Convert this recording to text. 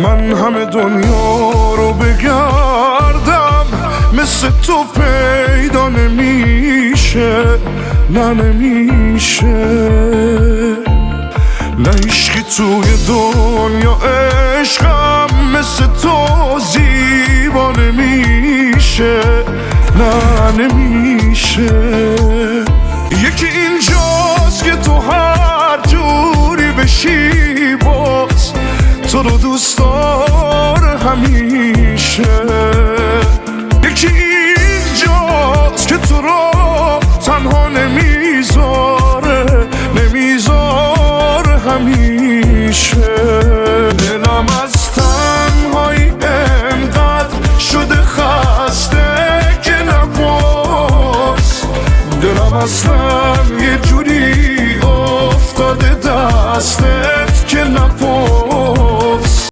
من همه دنیا رو بگردم مثل تو پیدا نمیشه، نه نمیشه. نه عشقی توی دنیا عشقم مثل تو زیبا نمیشه، نه نمیشه. یکی اینجاست که تو هر جوری بشی باز تو رو دوست داره همیشه. یکی اینجاست که تو رو تنها نمیذاره همیشه. دلم از تنهایی انقدر شده خسته که نباز، دلم اصلا یه جوری افتاده دسته